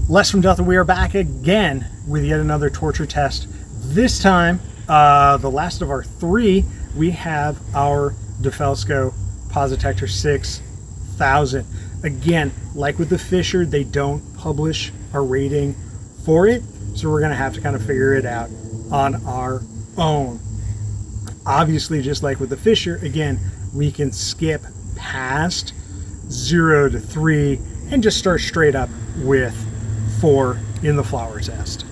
Les from Delta, we are back again with yet another torture test. This time, the last of our three, we have our DeFelsk Positector 6000. Again, like with the Fischer, they don't publish a rating for it, so we're going to have to kind of figure it out on our own. Obviously, just like with the Fischer, again, we can skip past 0 to 3 and just start straight up with 4 in the flower test.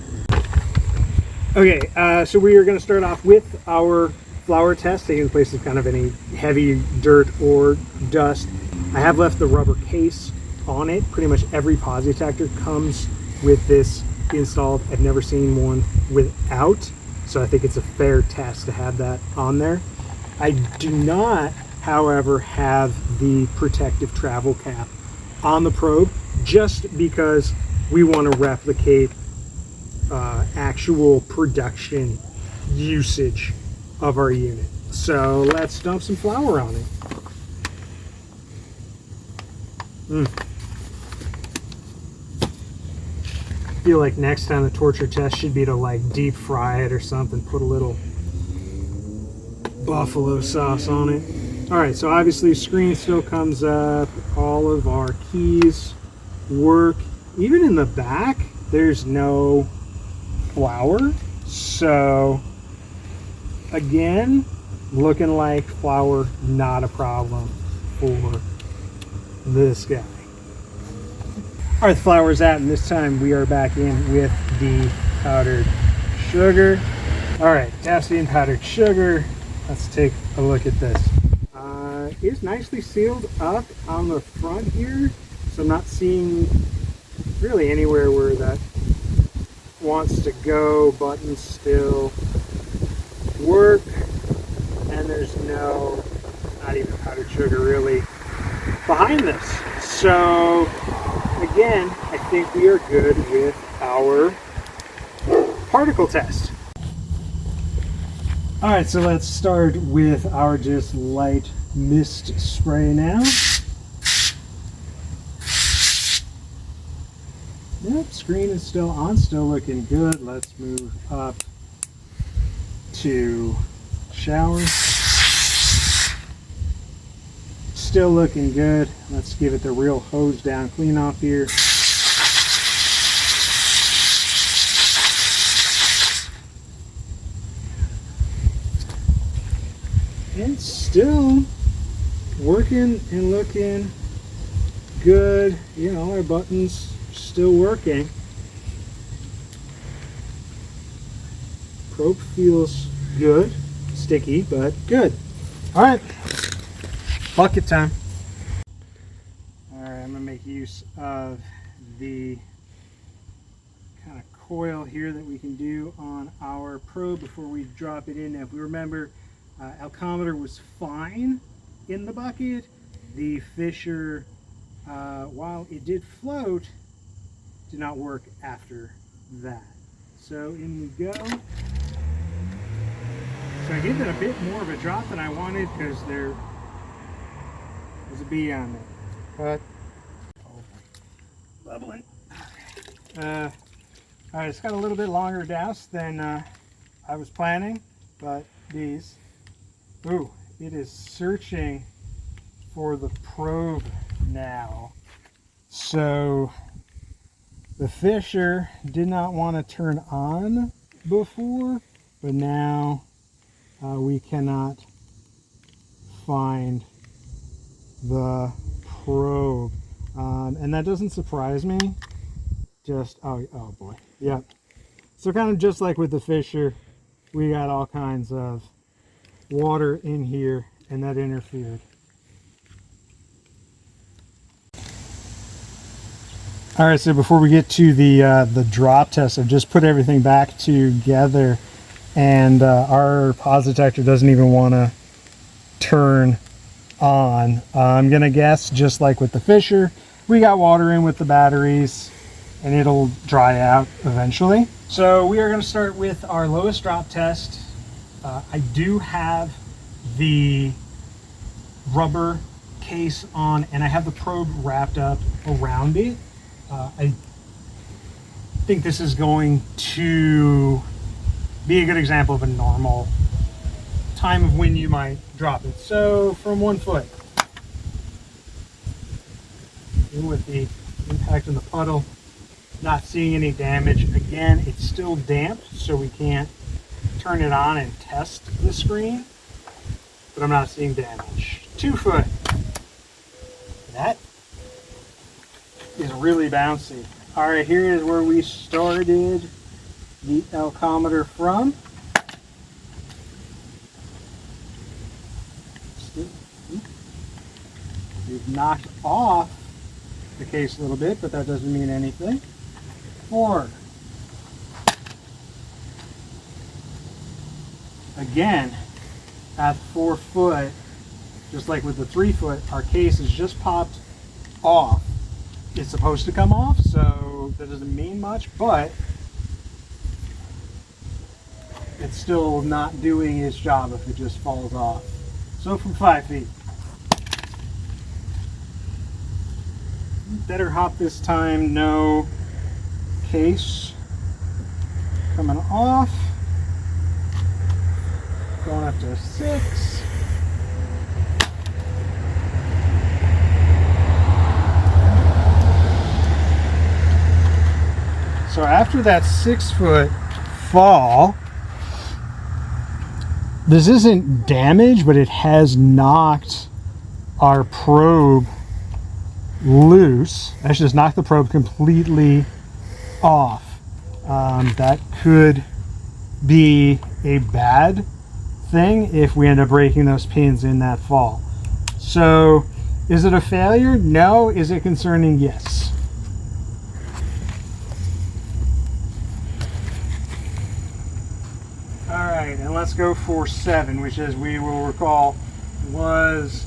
Okay, so we are going to start off with our flower test, taking the place of kind of any heavy dirt or dust. I have left the rubber case on it. Pretty much every Positector comes with this installed. I've never seen one without, so I think it's a fair test to have that on there. I do not, however, have the protective travel cap on the probe, just because we want to replicate actual production usage of our unit. So let's dump some flour on it. I feel like next time the torture test should be to like deep fry it or something, put a little buffalo sauce on it. All right, so obviously screen still comes up, all of our keys work. Even in the back, there's no flour. So again, looking like flour, not a problem for this guy. All right, the flour's out, and this time we are back in with the powdered sugar. All right, doused in powdered sugar. Let's take a look at this. It's nicely sealed up on the front here, so I'm not seeing really anywhere where that wants to go. Buttons still work, and there's not even powdered sugar really behind this. So again, I think we are good with our particle test. All right, so let's start with our just light mist spray now. Yep, screen is still on, still looking good. Let's move up to shower. Still looking good. Let's give it the real hose down clean off here. And still working and looking good. You know, our buttons still working. Probe feels good. Sticky, but good. All right, bucket time. All right, I'm gonna make use of the kind of coil here that we can do on our probe before we drop it in. Now, if we remember, Elcometer was fine in the bucket. The Fischer, while it did float, did not work after that. So in we go. So I gave it a bit more of a drop than I wanted because there was a bee on there. But bubbling. All right, it's got a little bit longer douse than I was planning, but bees. Ooh, it is searching for the probe now. So the Fischer did not want to turn on before, but now we cannot find the probe. And that doesn't surprise me. Just, oh boy, yep. So kind of just like with the Fischer, we got all kinds of water in here, and that interfered. All right, so before we get to the drop test, I've just put everything back together, and our Positector doesn't even want to turn on. I'm gonna guess, just like with the Fischer, we got water in with the batteries, and it'll dry out eventually. So we are going to start with our lowest drop test. I do have the rubber case on, and I have the probe wrapped up around it. I think this is going to be a good example of a normal time of when you might drop it. So from 1 foot, even with the impact on the puddle, not seeing any damage. Again, it's still damp, so we can't turn it on and test the screen, but I'm not seeing damage. 2 foot, that is really bouncy. All right, here is where we started the Elcometer from. We've knocked off the case a little bit, but that doesn't mean anything. 4. Again, at 4 foot, just like with the 3 foot, our case is just popped off. It's supposed to come off, so that doesn't mean much, but it's still not doing its job if it just falls off. So from 5 feet. Better hop this time, no case coming off. Going up to 6. So after that 6 foot fall, this isn't damage, but it has knocked our probe loose. That's just knocked the probe completely off. That could be a bad thing if we end up breaking those pins in that fall. So is it a failure? No. Is it concerning? Yes. Alright, and let's go for 7, which, as we will recall, was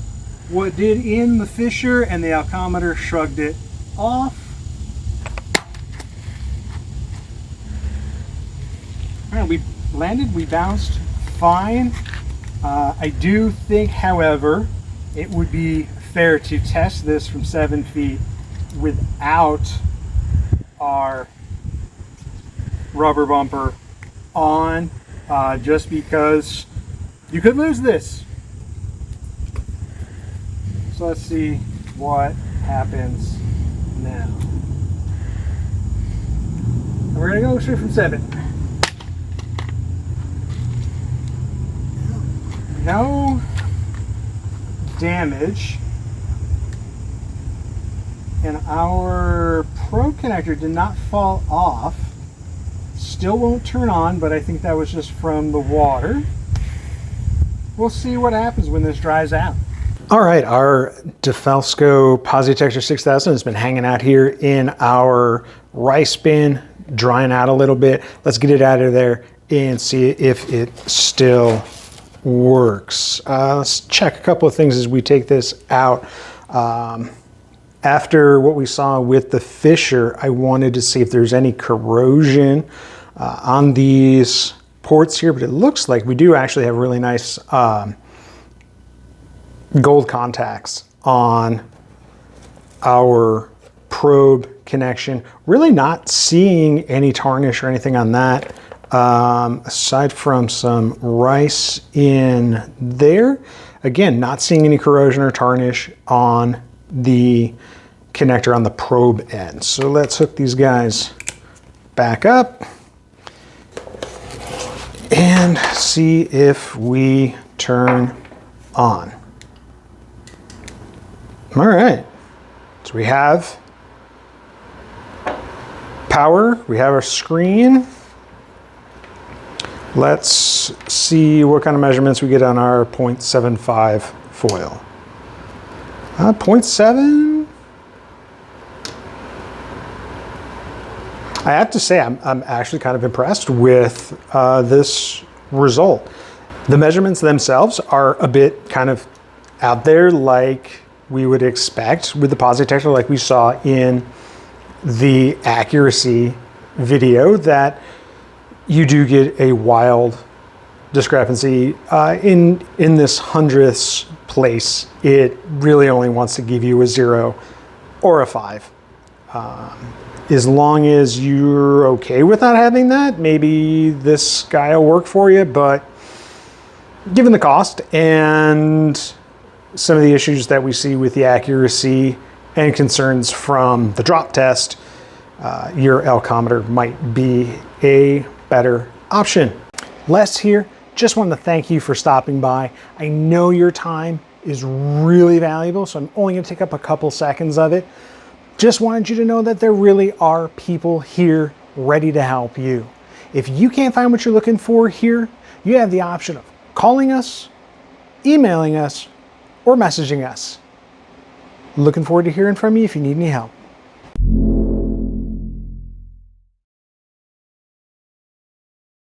what did in the Fischer, and the Elcometer shrugged it off. Alright, we landed, we bounced fine. I do think, however, it would be fair to test this from 7 feet without our rubber bumper on, just because you could lose this. So let's see what happens now. And we're going to go straight from 7. No damage, and our probe connector did not fall off. Still won't turn on, but I think that was just from the water. We'll see what happens when this dries out. All right, our DeFelsk Positector 6000 has been hanging out here in our rice bin, drying out a little bit. Let's get it out of there and see if it still works. Let's check a couple of things as we take this out. After what we saw with the Fischer, I wanted to see if there's any corrosion on these ports here, but it looks like we do actually have really nice gold contacts on our probe connection. Really not seeing any tarnish or anything on that. Aside from some rice in there. Again, not seeing any corrosion or tarnish on the connector on the probe end. So let's hook these guys back up and see if we turn on. All right, so we have power, we have our screen. Let's see what kind of measurements we get on our 0.75 foil. 0.7. I have to say I'm actually kind of impressed with this result. The measurements themselves are a bit kind of out there, like we would expect with the Positector, like we saw in the accuracy video, that you do get a wild discrepancy. In this hundredths place, it really only wants to give you a 0 or a 5. as long as you're okay with not having that, maybe this guy will work for you. But given the cost and some of the issues that we see with the accuracy and concerns from the drop test, your Elcometer might be a better option. Les here, just wanted to thank you for stopping by. I know your time is really valuable, so I'm only going to take up a couple seconds of it. Just wanted you to know that there really are people here ready to help you. If you can't find what you're looking for here, you have the option of calling us, emailing us, or messaging us. Looking forward to hearing from you if you need any help.